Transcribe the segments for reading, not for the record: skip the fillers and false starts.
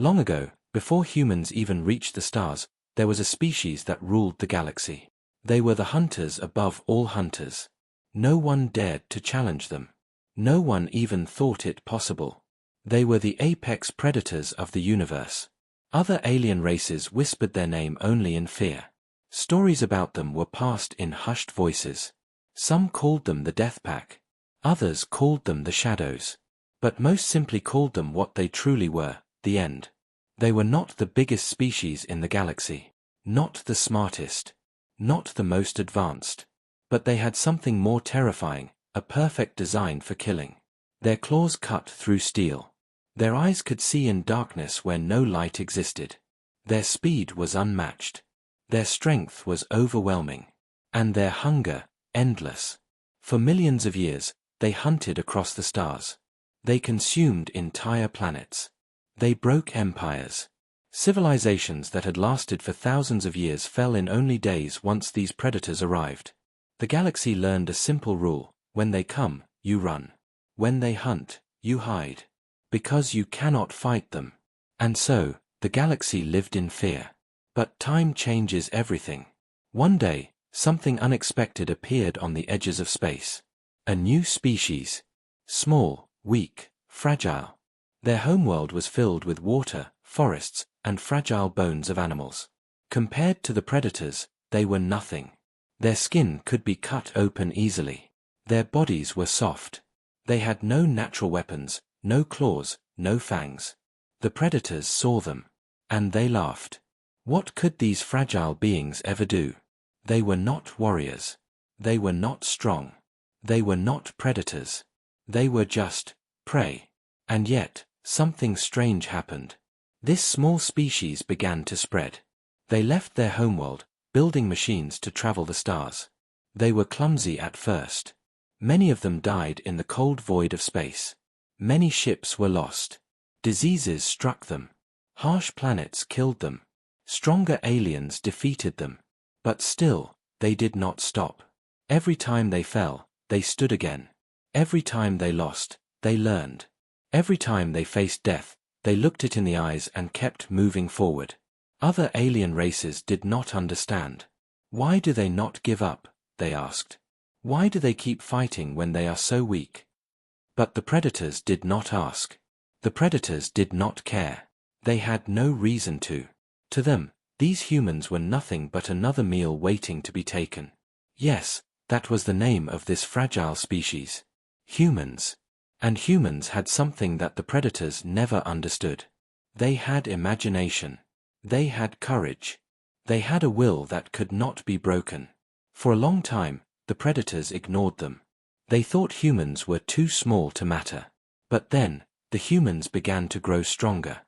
Long ago, before humans even reached the stars, there was a species that ruled the galaxy. They were the hunters above all hunters. No one dared to challenge them. No one even thought it possible. They were the apex predators of the universe. Other alien races whispered their name only in fear. Stories about them were passed in hushed voices. Some called them the Death Pack. Others called them the Shadows. But most simply called them what they truly were, the End. They were not the biggest species in the galaxy. Not the smartest. Not the most advanced. But they had something more terrifying, a perfect design for killing. Their claws cut through steel. Their eyes could see in darkness where no light existed. Their speed was unmatched. Their strength was overwhelming. And their hunger, endless. For millions of years, they hunted across the stars. They consumed entire planets. They broke empires. Civilizations that had lasted for thousands of years fell in only days once these predators arrived. The galaxy learned a simple rule: when they come, you run. When they hunt, you hide. Because you cannot fight them. And so, the galaxy lived in fear. But time changes everything. One day, something unexpected appeared on the edges of space. A new species. Small, weak, fragile. Their homeworld was filled with water, forests, and fragile bones of animals. Compared to the predators, they were nothing. Their skin could be cut open easily. Their bodies were soft. They had no natural weapons, no claws, no fangs. The predators saw them. And they laughed. What could these fragile beings ever do? They were not warriors. They were not strong. They were not predators. They were just prey. And yet, something strange happened. This small species began to spread. They left their homeworld, building machines to travel the stars. They were clumsy at first. Many of them died in the cold void of space. Many ships were lost. Diseases struck them. Harsh planets killed them. Stronger aliens defeated them. But still, they did not stop. Every time they fell, they stood again. Every time they lost, they learned. Every time they faced death, they looked it in the eyes and kept moving forward. Other alien races did not understand. Why do they not give up? They asked. Why do they keep fighting when they are so weak? But the predators did not ask. The predators did not care. They had no reason to. To them, these humans were nothing but another meal waiting to be taken. Yes, that was the name of this fragile species. Humans. And humans had something that the predators never understood. They had imagination. They had courage. They had a will that could not be broken. For a long time, the predators ignored them. They thought humans were too small to matter. But then, the humans began to grow stronger.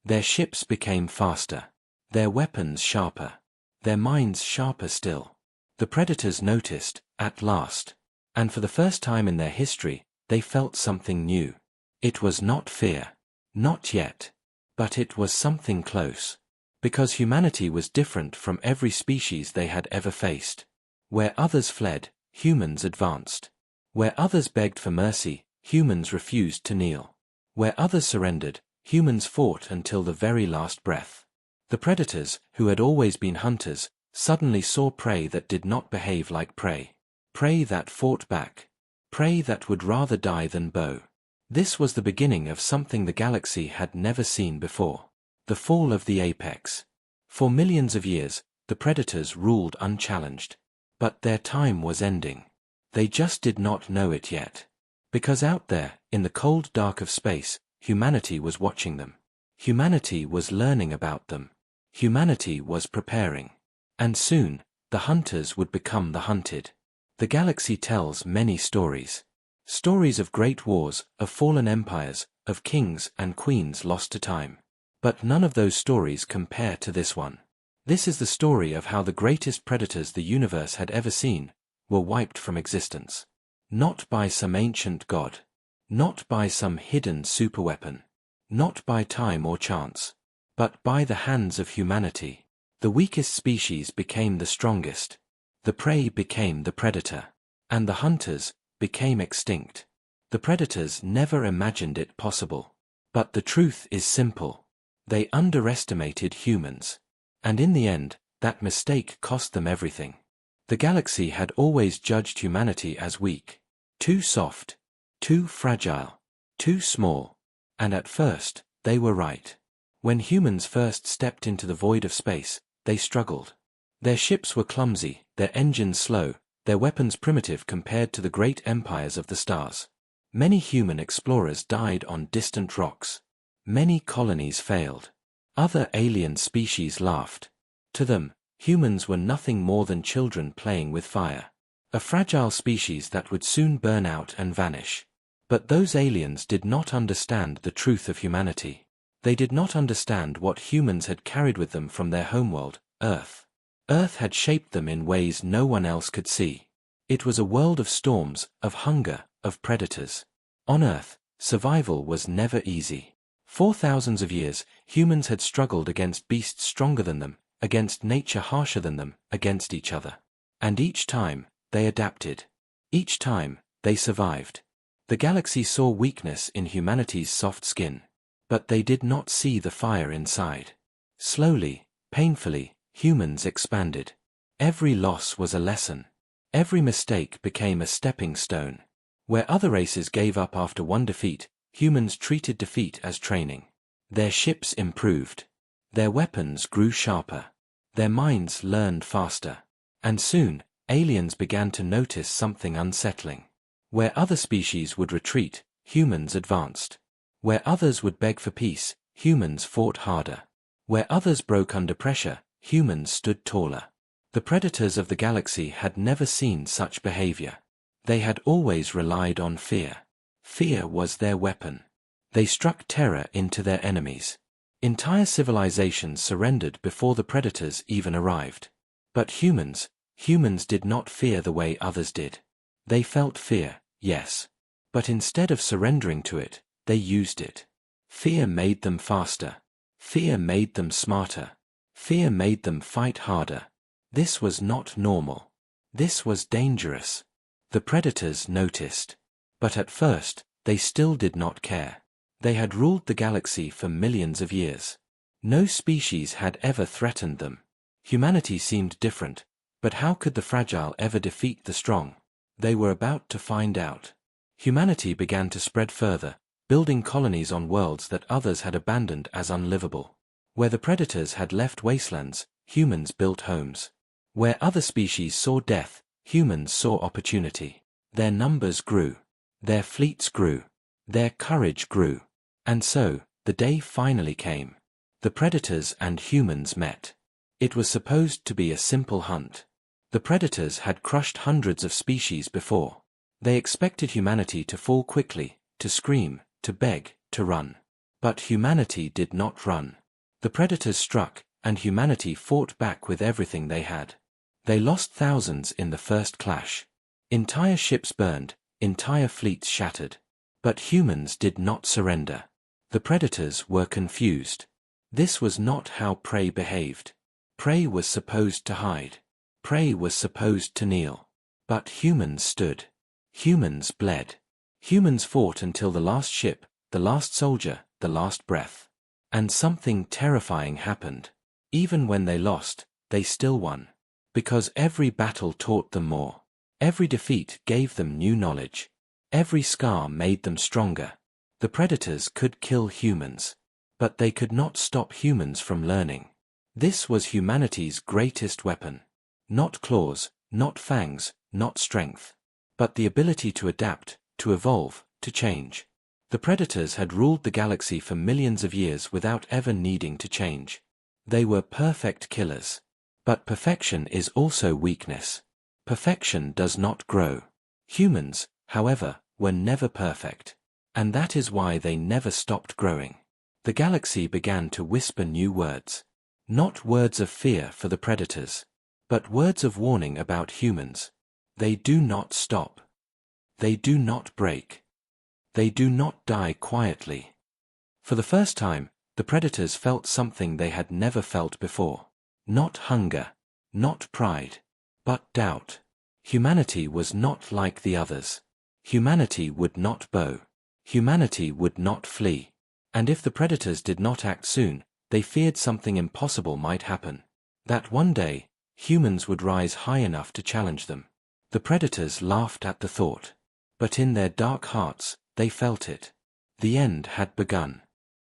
Their ships became faster. Their weapons sharper. Their minds sharper still. The predators noticed, at last. And for the first time in their history, they felt something new. It was not fear. Not yet. But it was something close. Because humanity was different from every species they had ever faced. Where others fled, humans advanced. Where others begged for mercy, humans refused to kneel. Where others surrendered, humans fought until the very last breath. The predators, who had always been hunters, suddenly saw prey that did not behave like prey. Prey that fought back. Prey that would rather die than bow. This was the beginning of something the galaxy had never seen before. The fall of the apex. For millions of years, the predators ruled unchallenged. But their time was ending. They just did not know it yet. Because out there, in the cold dark of space, humanity was watching them. Humanity was learning about them. Humanity was preparing. And soon, the hunters would become the hunted. The galaxy tells many stories. Stories of great wars, of fallen empires, of kings and queens lost to time. But none of those stories compare to this one. This is the story of how the greatest predators the universe had ever seen were wiped from existence. Not by some ancient god. Not by some hidden superweapon. Not by time or chance. But by the hands of humanity. The weakest species became the strongest. The prey became the predator. And the hunters became extinct. The predators never imagined it possible. But the truth is simple. They underestimated humans. And in the end, that mistake cost them everything. The galaxy had always judged humanity as weak. Too soft. Too fragile. Too small. And at first, they were right. When humans first stepped into the void of space, they struggled. Their ships were clumsy, their engines slow, their weapons primitive compared to the great empires of the stars. Many human explorers died on distant rocks. Many colonies failed. Other alien species laughed. To them, humans were nothing more than children playing with fire. A fragile species that would soon burn out and vanish. But those aliens did not understand the truth of humanity. They did not understand what humans had carried with them from their homeworld, Earth. Earth had shaped them in ways no one else could see. It was a world of storms, of hunger, of predators. On Earth, survival was never easy. For thousands of years, humans had struggled against beasts stronger than them, against nature harsher than them, against each other. And each time, they adapted. Each time, they survived. The galaxy saw weakness in humanity's soft skin. But they did not see the fire inside. Slowly, painfully, humans expanded. Every loss was a lesson. Every mistake became a stepping stone. Where other races gave up after one defeat, humans treated defeat as training. Their ships improved. Their weapons grew sharper. Their minds learned faster. And soon, aliens began to notice something unsettling. Where other species would retreat, humans advanced. Where others would beg for peace, humans fought harder. Where others broke under pressure, humans stood taller. The predators of the galaxy had never seen such behavior. They had always relied on fear. Fear was their weapon. They struck terror into their enemies. Entire civilizations surrendered before the predators even arrived. But humans did not fear the way others did. They felt fear, yes. But instead of surrendering to it, they used it. Fear made them faster. Fear made them smarter. Fear made them fight harder. This was not normal. This was dangerous. The predators noticed. But at first, they still did not care. They had ruled the galaxy for millions of years. No species had ever threatened them. Humanity seemed different, but how could the fragile ever defeat the strong? They were about to find out. Humanity began to spread further, building colonies on worlds that others had abandoned as unlivable. Where the predators had left wastelands, humans built homes. Where other species saw death, humans saw opportunity. Their numbers grew. Their fleets grew. Their courage grew. And so, the day finally came. The predators and humans met. It was supposed to be a simple hunt. The predators had crushed hundreds of species before. They expected humanity to fall quickly, to scream, to beg, to run. But humanity did not run. The predators struck, and humanity fought back with everything they had. They lost thousands in the first clash. Entire ships burned, entire fleets shattered. But humans did not surrender. The predators were confused. This was not how prey behaved. Prey was supposed to hide. Prey was supposed to kneel. But humans stood. Humans bled. Humans fought until the last ship, the last soldier, the last breath. And something terrifying happened. Even when they lost, they still won. Because every battle taught them more. Every defeat gave them new knowledge. Every scar made them stronger. The predators could kill humans. But they could not stop humans from learning. This was humanity's greatest weapon. Not claws, not fangs, not strength. But the ability to adapt, to evolve, to change. The predators had ruled the galaxy for millions of years without ever needing to change. They were perfect killers. But perfection is also weakness. Perfection does not grow. Humans, however, were never perfect. And that is why they never stopped growing. The galaxy began to whisper new words. Not words of fear for the predators, but words of warning about humans. They do not stop. They do not break. They do not die quietly. For the first time, the predators felt something they had never felt before. Not hunger, not pride, but doubt. Humanity was not like the others. Humanity would not bow. Humanity would not flee. And if the predators did not act soon, They feared something impossible might happen. That one day, humans would rise high enough to challenge them. The predators laughed at the thought. But in their dark hearts, they felt it. The end had begun.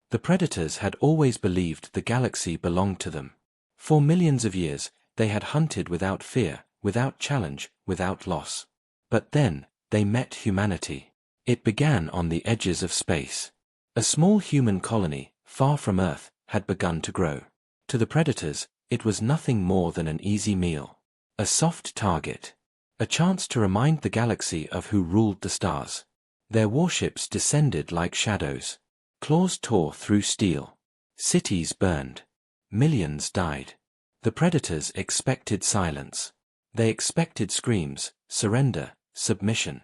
The predators had always believed the galaxy belonged to them. For millions of years, they had hunted without fear, without challenge, without loss. But then, they met humanity. It began on the edges of space. A small human colony, far from Earth, had begun to grow. To the predators, it was nothing more than an easy meal. A soft target. A chance to remind the galaxy of who ruled the stars. Their warships descended like shadows. Claws tore through steel. Cities burned. Millions died. The predators expected silence. They expected screams, surrender, submission.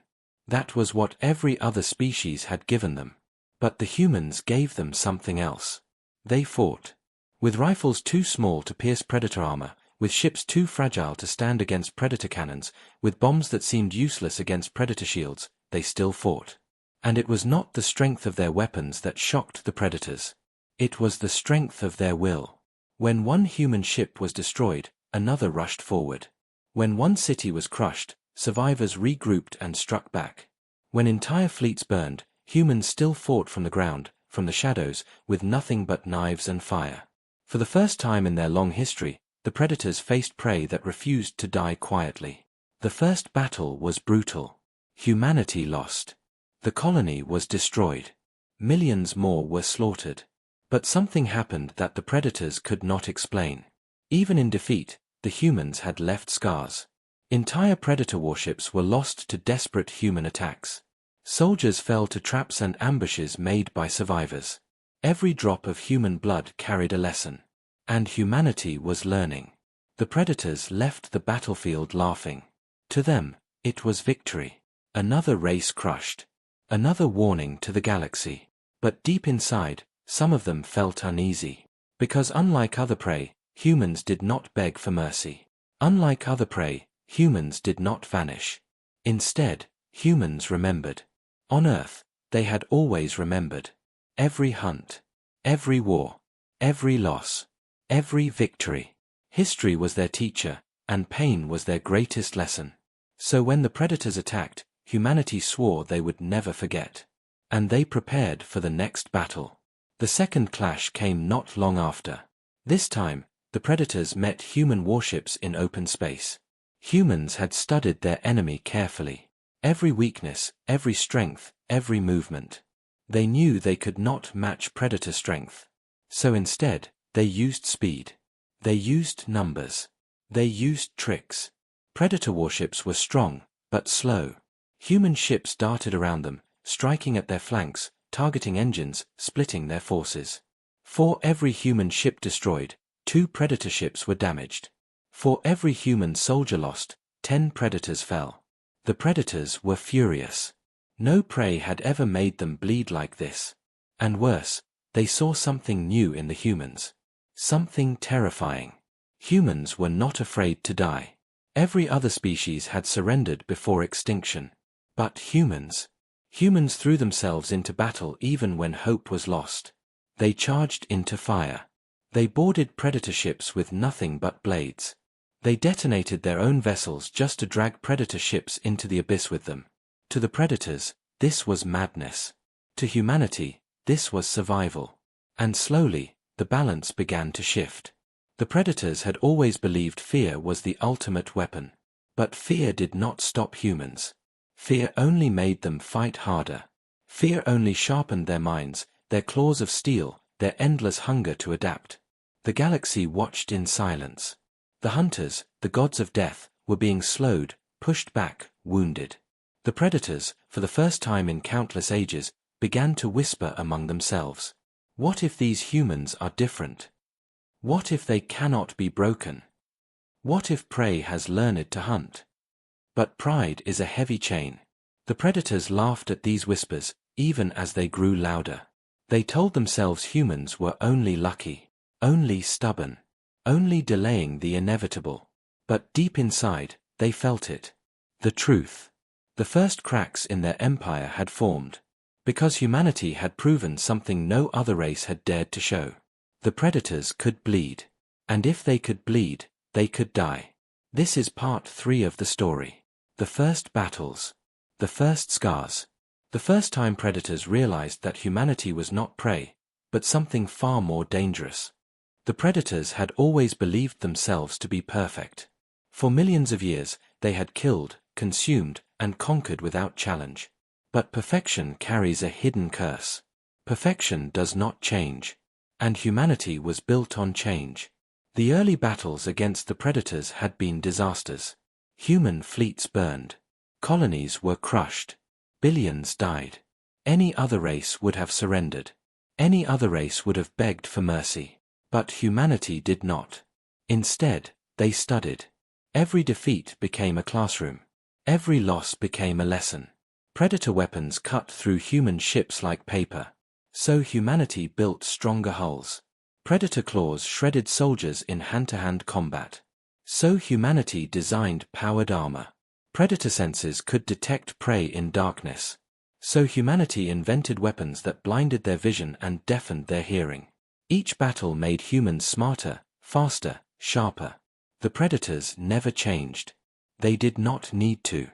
That was what every other species had given them. But the humans gave them something else. They fought. With rifles too small to pierce predator armor, with ships too fragile to stand against predator cannons, with bombs that seemed useless against predator shields, they still fought. And it was not the strength of their weapons that shocked the predators. It was the strength of their will. When one human ship was destroyed, another rushed forward. When one city was crushed, survivors regrouped and struck back. When entire fleets burned, humans still fought from the ground, from the shadows, with nothing but knives and fire. For the first time in their long history, the predators faced prey that refused to die quietly. The first battle was brutal. Humanity lost. The colony was destroyed. Millions more were slaughtered. But something happened that the predators could not explain. Even in defeat, the humans had left scars. Entire predator warships were lost to desperate human attacks. Soldiers fell to traps and ambushes made by survivors. Every drop of human blood carried a lesson. And humanity was learning. The predators left the battlefield laughing. To them, it was victory. Another race crushed. Another warning to the galaxy. But deep inside, some of them felt uneasy. Because unlike other prey, humans did not beg for mercy. Unlike other prey, humans did not vanish. Instead, humans remembered. On Earth, they had always remembered. Every hunt. Every war. Every loss. Every victory. History was their teacher, and pain was their greatest lesson. So when the predators attacked, humanity swore they would never forget. And they prepared for the next battle. The second clash came not long after. This time, the predators met human warships in open space. Humans had studied their enemy carefully. Every weakness, every strength, every movement. They knew they could not match predator strength. So instead, they used speed. They used numbers. They used tricks. Predator warships were strong, but slow. Human ships darted around them, striking at their flanks, targeting engines, splitting their forces. For every human ship destroyed, 2 predator ships were damaged. For every human soldier lost, 10 predators fell. The predators were furious. No prey had ever made them bleed like this. And worse, they saw something new in the humans. Something terrifying. Humans were not afraid to die. Every other species had surrendered before extinction. But humans threw themselves into battle even when hope was lost. They charged into fire. They boarded predator ships with nothing but blades. They detonated their own vessels just to drag predator ships into the abyss with them. To the predators, this was madness. To humanity, this was survival. And slowly, the balance began to shift. The predators had always believed fear was the ultimate weapon. But fear did not stop humans. Fear only made them fight harder. Fear only sharpened their minds, their claws of steel, their endless hunger to adapt. The galaxy watched in silence. The hunters, the gods of death, were being slowed, pushed back, wounded. The predators, for the first time in countless ages, began to whisper among themselves. What if these humans are different? What if they cannot be broken? What if prey has learned to hunt? But pride is a heavy chain. The predators laughed at these whispers, even as they grew louder. They told themselves humans were only lucky, only stubborn, only delaying the inevitable. But deep inside, they felt it. The truth. The first cracks in their empire had formed. Because humanity had proven something no other race had dared to show. The predators could bleed. And if they could bleed, they could die. This is part 3 of the story. The first battles. The first scars. The first time predators realized that humanity was not prey, but something far more dangerous. The predators had always believed themselves to be perfect. For millions of years, they had killed, consumed, and conquered without challenge. But perfection carries a hidden curse. Perfection does not change. And humanity was built on change. The early battles against the predators had been disasters. Human fleets burned. Colonies were crushed. Billions died. Any other race would have surrendered. Any other race would have begged for mercy. But humanity did not. Instead, they studied. Every defeat became a classroom. Every loss became a lesson. Predator weapons cut through human ships like paper. So humanity built stronger hulls. Predator claws shredded soldiers in hand-to-hand combat. So humanity designed powered armor. Predator senses could detect prey in darkness. So humanity invented weapons that blinded their vision and deafened their hearing. Each battle made humans smarter, faster, sharper. The predators never changed. They did not need to.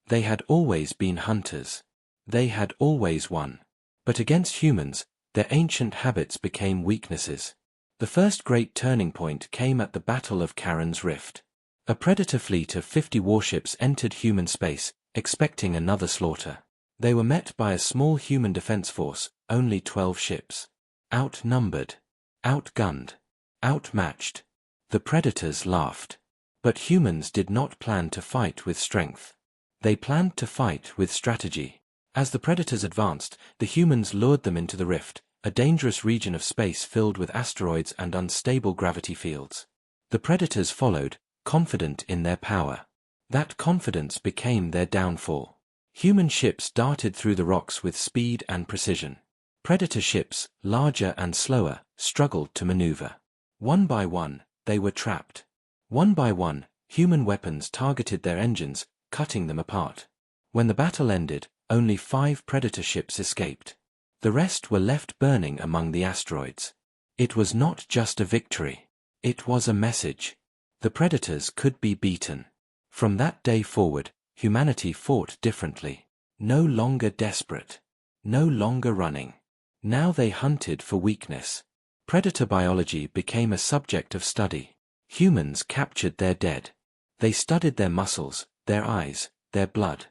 They had always been hunters. They had always won. But against humans, their ancient habits became weaknesses. The first great turning point came at the Battle of Charon's Rift. A predator fleet of 50 warships entered human space, expecting another slaughter. They were met by a small human defense force, only 12 ships. Outnumbered. Outgunned. Outmatched. The predators laughed. But humans did not plan to fight with strength. They planned to fight with strategy. As the predators advanced, the humans lured them into the rift, a dangerous region of space filled with asteroids and unstable gravity fields. The predators followed, confident in their power. That confidence became their downfall. Human ships darted through the rocks with speed and precision. Predator ships, larger and slower, struggled to maneuver. One by one, they were trapped. One by one, human weapons targeted their engines, cutting them apart. When the battle ended, only 5 predator ships escaped. The rest were left burning among the asteroids. It was not just a victory. It was a message. The predators could be beaten. From that day forward, humanity fought differently. No longer desperate. No longer running. Now they hunted for weakness. Predator biology became a subject of study. Humans captured their dead. They studied their muscles, their eyes, their blood.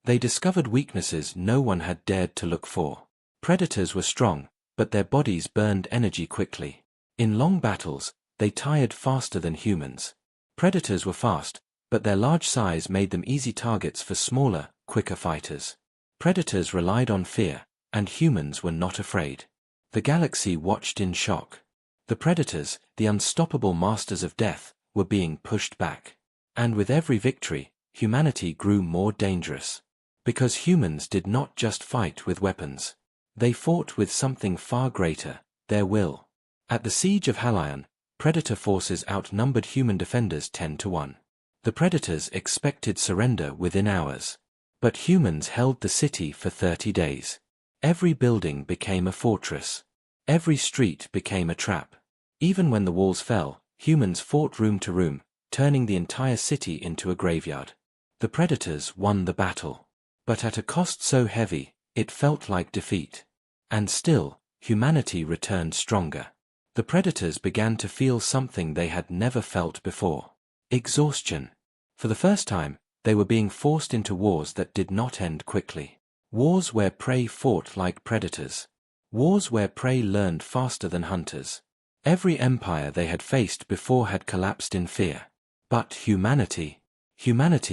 They discovered weaknesses no one had dared to look for. Predators were strong, but their bodies burned energy quickly. In long battles, they tired faster than humans. Predators were fast, but their large size made them easy targets for smaller, quicker fighters. Predators relied on fear, and humans were not afraid. The galaxy watched in shock. The predators, the unstoppable masters of death, were being pushed back. And with every victory, humanity grew more dangerous. Because humans did not just fight with weapons. They fought with something far greater, their will. At the Siege of Halion, predator forces outnumbered human defenders 10-1. The predators expected surrender within hours. But humans held the city for 30 days. Every building became a fortress. Every street became a trap. Even when the walls fell, humans fought room to room, turning the entire city into a graveyard. The predators won the battle. But at a cost so heavy, it felt like defeat. And still, humanity returned stronger. The predators began to feel something they had never felt before. Exhaustion. For the first time, they were being forced into wars that did not end quickly. Wars where prey fought like predators. Wars where prey learned faster than hunters. Every empire they had faced before had collapsed in fear. But humanity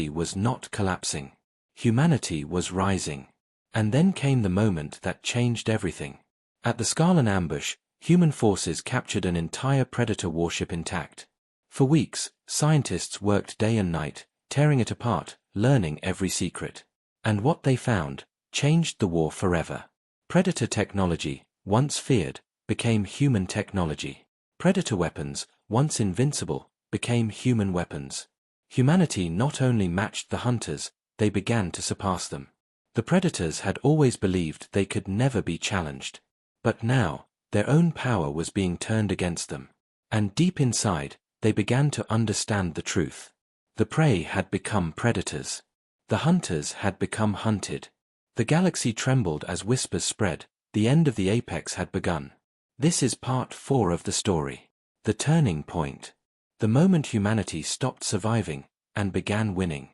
was not collapsing. Humanity was rising. And then came the moment that changed everything. At the Scarlan ambush, human forces captured an entire predator warship intact. For weeks, scientists worked day and night, tearing it apart, learning every secret. And what they found changed the war forever. Predator technology, once feared, became human technology. Predator weapons, once invincible, became human weapons. Humanity not only matched the hunters, they began to surpass them. The predators had always believed they could never be challenged. But now, Their own power was being turned against them. And deep inside, they began to understand the truth. The prey had become predators. The hunters had become hunted. The galaxy trembled as whispers spread. The end of the apex had begun. This is part 4 of the story. The turning point. The moment humanity stopped surviving and began winning.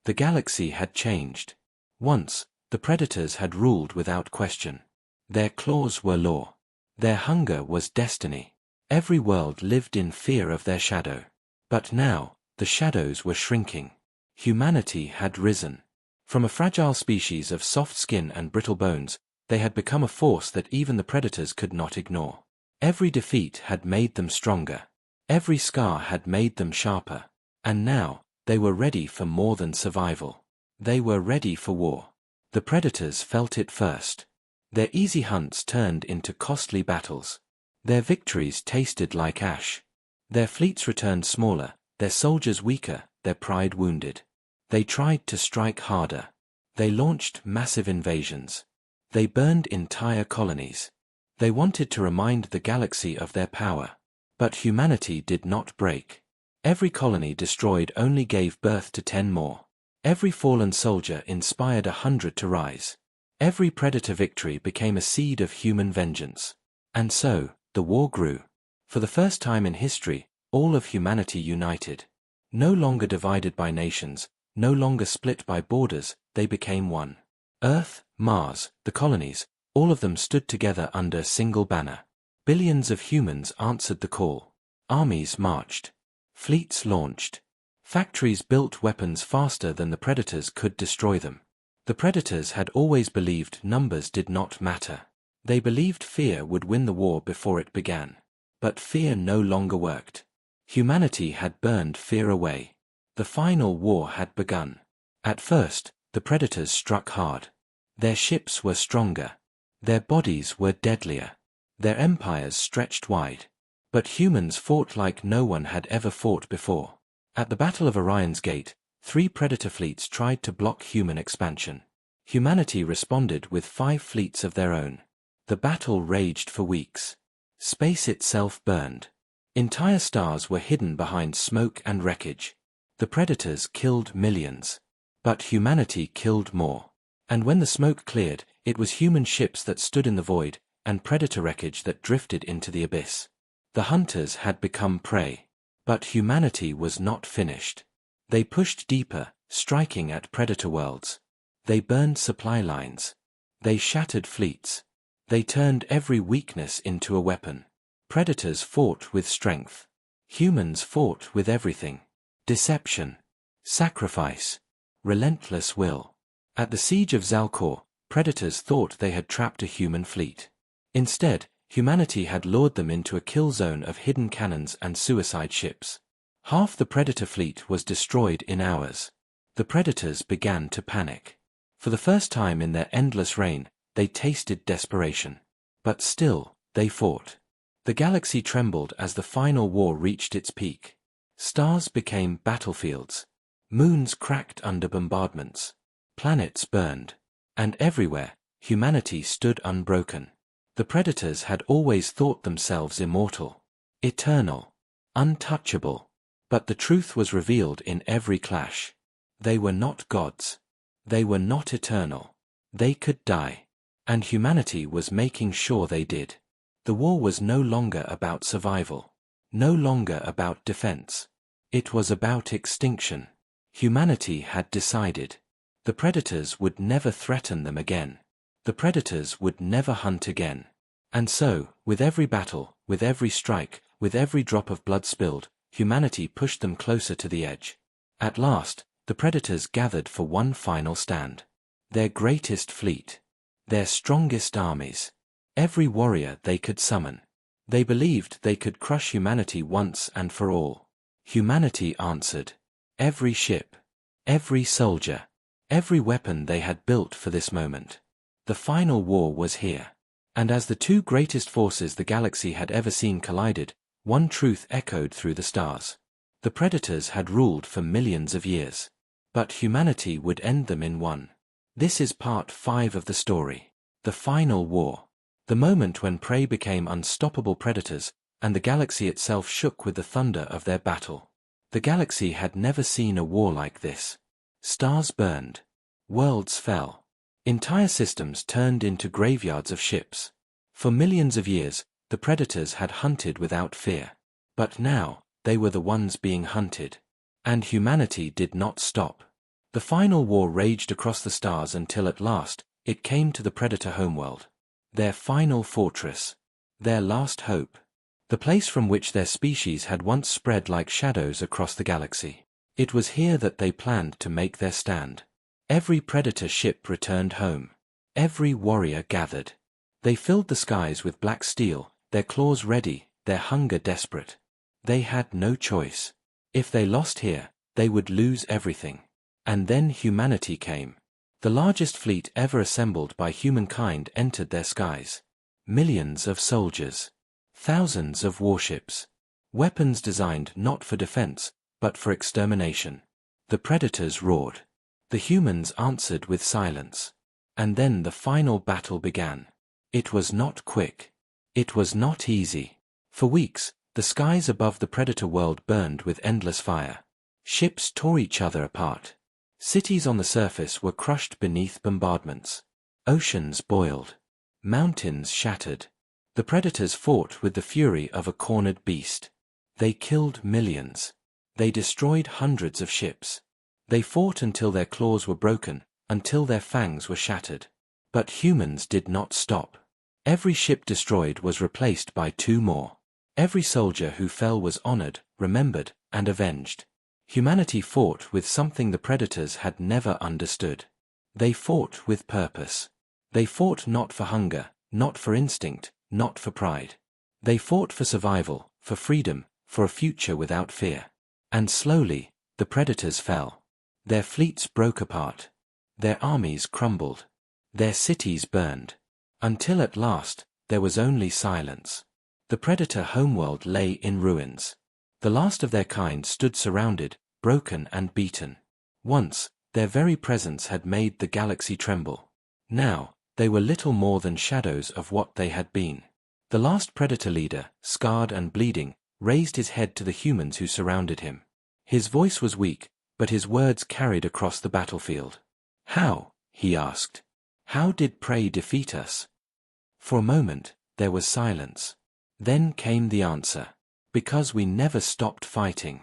The galaxy had changed. Once, the predators had ruled without question. Their claws were law. Their hunger was destiny. Every world lived in fear of their shadow. But now, the shadows were shrinking. Humanity had risen. From a fragile species of soft skin and brittle bones, they had become a force that even the predators could not ignore. Every defeat had made them stronger. Every scar had made them sharper. And now, they were ready for more than survival. They were ready for war. The predators felt it first. Their easy hunts turned into costly battles. Their victories tasted like ash. Their fleets returned smaller, their soldiers weaker, their pride wounded. They tried to strike harder. They launched massive invasions. They burned entire colonies. They wanted to remind the galaxy of their power. But humanity did not break. Every colony destroyed only gave birth to 10 more. Every fallen soldier inspired 100 to rise. Every predator victory became a seed of human vengeance. And so, the war grew. For the first time in history, all of humanity united. No longer divided by nations, no longer split by borders, they became one. Earth, Mars, the colonies, all of them stood together under a single banner. Billions of humans answered the call. Armies marched. Fleets launched. Factories built weapons faster than the predators could destroy them. The predators had always believed numbers did not matter. They believed fear would win the war before it began. But fear no longer worked. Humanity had burned fear away. The final war had begun. At first, the predators struck hard. Their ships were stronger. Their bodies were deadlier. Their empires stretched wide. But humans fought like no one had ever fought before. At the Battle of Orion's Gate, 3 predator fleets tried to block human expansion. Humanity responded with 5 fleets of their own. The battle raged for weeks. Space itself burned. Entire stars were hidden behind smoke and wreckage. The predators killed millions. But humanity killed more. And when the smoke cleared, it was human ships that stood in the void, and predator wreckage that drifted into the abyss. The hunters had become prey. But humanity was not finished. They pushed deeper, striking at predator worlds. They burned supply lines. They shattered fleets. They turned every weakness into a weapon. Predators fought with strength. Humans fought with everything. Deception. Sacrifice. Relentless will. At the siege of Zalcor, predators thought they had trapped a human fleet. Instead, humanity had lured them into a kill zone of hidden cannons and suicide ships. Half the predator fleet was destroyed in hours. The predators began to panic. For the first time in their endless reign, they tasted desperation. But still, they fought. The galaxy trembled as the final war reached its peak. Stars became battlefields. Moons cracked under bombardments. Planets burned. And everywhere, humanity stood unbroken. The predators had always thought themselves immortal, eternal, untouchable. But the truth was revealed in every clash. They were not gods. They were not eternal. They could die. And humanity was making sure they did. The war was no longer about survival. No longer about defense. It was about extinction. Humanity had decided. The predators would never threaten them again. The predators would never hunt again. And so, with every battle, with every strike, with every drop of blood spilled, humanity pushed them closer to the edge. At last, the predators gathered for one final stand. Their greatest fleet. Their strongest armies. Every warrior they could summon. They believed they could crush humanity once and for all. Humanity answered. Every ship. Every soldier. Every weapon they had built for this moment. The final war was here. And as the 2 greatest forces the galaxy had ever seen collided, one truth echoed through the stars. The predators had ruled for millions of years. But humanity would end them in one. This is part 5 of the story. The final war. The moment when prey became unstoppable predators, and the galaxy itself shook with the thunder of their battle. The galaxy had never seen a war like this. Stars burned. Worlds fell. Entire systems turned into graveyards of ships. For millions of years, the predators had hunted without fear. But now, they were the ones being hunted. And humanity did not stop. The final war raged across the stars until at last, it came to the predator homeworld. Their final fortress. Their last hope. The place from which their species had once spread like shadows across the galaxy. It was here that they planned to make their stand. Every predator ship returned home. Every warrior gathered. They filled the skies with black steel, their claws ready, their hunger desperate. They had no choice. If they lost here, they would lose everything. And then humanity came. The largest fleet ever assembled by humankind entered their skies. Millions of soldiers. Thousands of warships. Weapons designed not for defense, but for extermination. The predators roared. The humans answered with silence. And then the final battle began. It was not quick. It was not easy. For weeks, the skies above the predator world burned with endless fire. Ships tore each other apart. Cities on the surface were crushed beneath bombardments. Oceans boiled. Mountains shattered. The predators fought with the fury of a cornered beast. They killed millions. They destroyed hundreds of ships. They fought until their claws were broken, until their fangs were shattered. But humans did not stop. Every ship destroyed was replaced by 2 more. Every soldier who fell was honored, remembered, and avenged. Humanity fought with something the predators had never understood. They fought with purpose. They fought not for hunger, not for instinct, not for pride. They fought for survival, for freedom, for a future without fear. And slowly, the predators fell. Their fleets broke apart. Their armies crumbled. Their cities burned. Until at last, there was only silence. The predator homeworld lay in ruins. The last of their kind stood surrounded, broken and beaten. Once, their very presence had made the galaxy tremble. Now, they were little more than shadows of what they had been. The last predator leader, scarred and bleeding, raised his head to the humans who surrounded him. His voice was weak, but his words carried across the battlefield. "How?" he asked. "How did prey defeat us?" For a moment, there was silence. Then came the answer. "Because we never stopped fighting."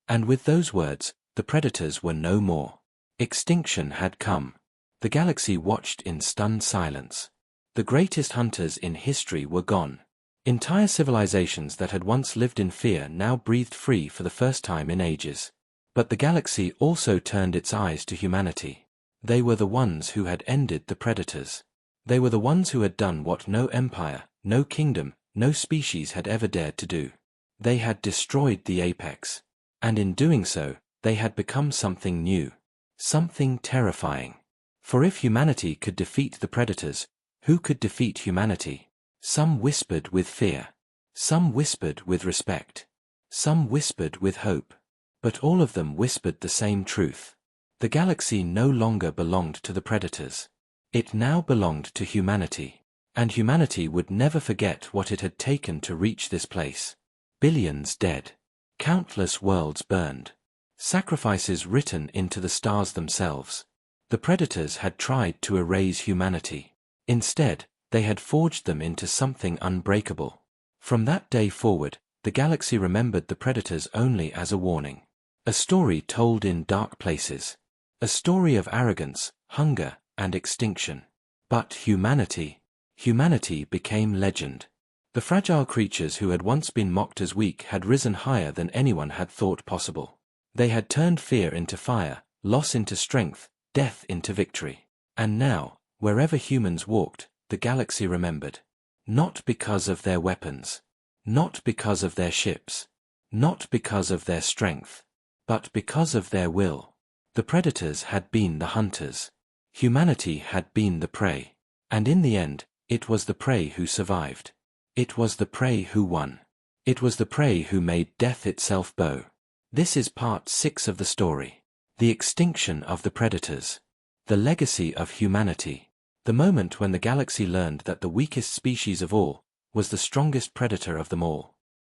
And with those words, the predators were no more. Extinction had come. The galaxy watched in stunned silence. The greatest hunters in history were gone. Entire civilizations that had once lived in fear now breathed free for the first time in ages. But the galaxy also turned its eyes to humanity. They were the ones who had ended the predators. They were the ones who had done what no empire, no kingdom, no species had ever dared to do. They had destroyed the apex. And in doing so, they had become something new. Something terrifying. For if humanity could defeat the predators, who could defeat humanity? Some whispered with fear. Some whispered with respect. Some whispered with hope. But all of them whispered the same truth. The galaxy no longer belonged to the predators. It now belonged to humanity. And humanity would never forget what it had taken to reach this place. Billions dead. Countless worlds burned. Sacrifices written into the stars themselves. The predators had tried to erase humanity. Instead, they had forged them into something unbreakable. From that day forward, the galaxy remembered the predators only as a warning. A story told in dark places. A story of arrogance, hunger, and extinction. But humanity became legend. The fragile creatures who had once been mocked as weak had risen higher than anyone had thought possible. They had turned fear into fire, loss into strength, death into victory. And now, wherever humans walked, the galaxy remembered. Not because of their weapons. Not because of their ships. Not because of their strength. But because of their will. The predators had been the hunters. Humanity had been the prey. And in the end, it was the prey who survived. It was the prey who won. It was the prey who made death itself bow. This is part 6 of the story. The extinction of the predators. The legacy of humanity. The moment when the galaxy learned that the weakest species of all was the strongest predator of them all.